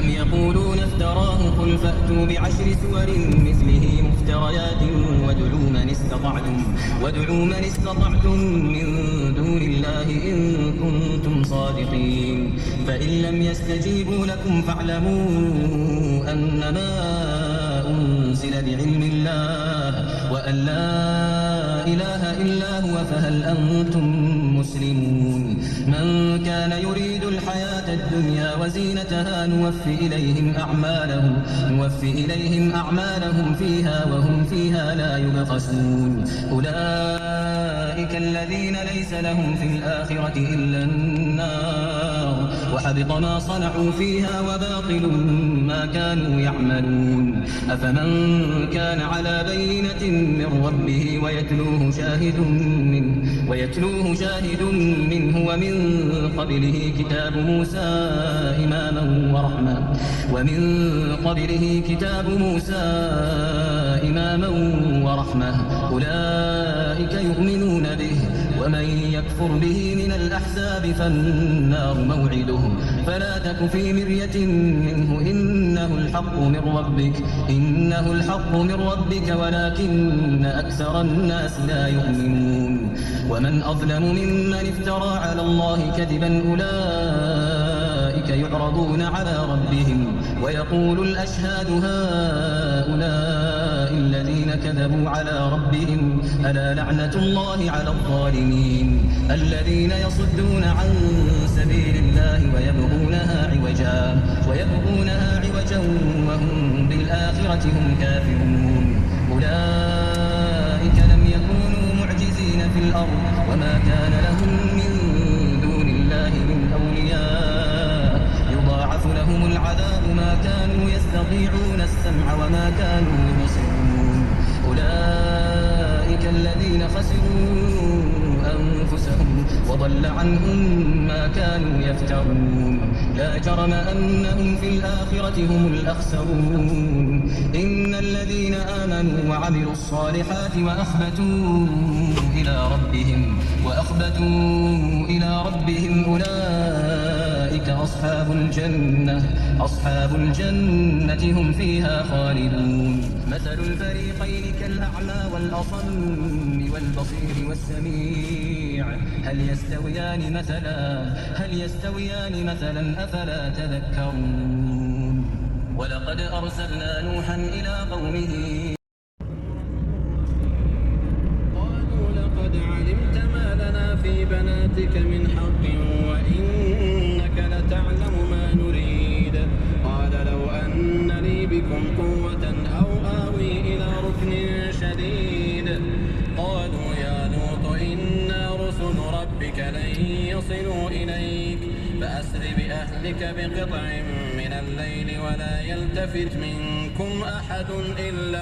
أم يقولون افتراه قل فأتوا بعشر سور مثله مفتريات وادعوا من استطعتم من دون الله إن كنتم صادقين فإن لم يستجيبوا لكم فاعلموا أنما أنزل بعلم الله وأن لا إله إلا هو فهل أنتم مسلمون من كان يريد الحياة الدنيا وزينتها نوفي إليهم أعمالهم فيها وهم فيها لا يبخسون أولئك الذين ليس لهم في الآخرة إلا النار وحبط ما صنعوا فيها وباطل ما كانوا يعملون أفمن كان على بينة من ربه ويتلوه شاهد منه ومن قبله كتاب موسى إماما ورحمة أولئك يؤمنون به ومن يكفر به من الأحزاب فالنار موعده فلا تك في مرية منه إنه الحق من ربك ولكن أكثر الناس لا يؤمنون ومن أظلم ممن افترى على الله كذبا أولئك يعرضون على ربهم ويقول الأشهاد هؤلاء الذين كذبوا على ربهم ألا لعنة الله على الظالمين الذين يصدون عن سبيل الله ويبغونها عوجا وهم بالآخرة هم كافرون أولئك لم يكونوا معجزين في الأرض وما كان لهم من دون الله من أولياء يضاعف لهم العذاب ما كانوا يستطيعون السمع وما كانوا يبصرون أولئك الذين خسروا أنفسهم وضل عنهم ما كانوا يفترون لا جرم أنهم في الآخرة هم الأخسرون إن الذين آمنوا وعملوا الصالحات وأخبتوا إلى ربهم أولئك أصحاب الجنة هم فيها خالدون مثل الفريقين كالأعمى والأصم والبصير والسميع هل يستويان مثلا أفلا تذكرون ولقد أرسلنا نوحا إلى قومه قالوا لقد علمت ما لنا في بناتك من حق وإنك لتعلم ما نريد قال لو أن لي بكم قوة أو آوي إلى ركن شديد قالوا يا لوط إنا رسل ربك لن يصلوا إليك فأسر بأهلك بقطع من الليل ولا يلتفت منكم أحد إلا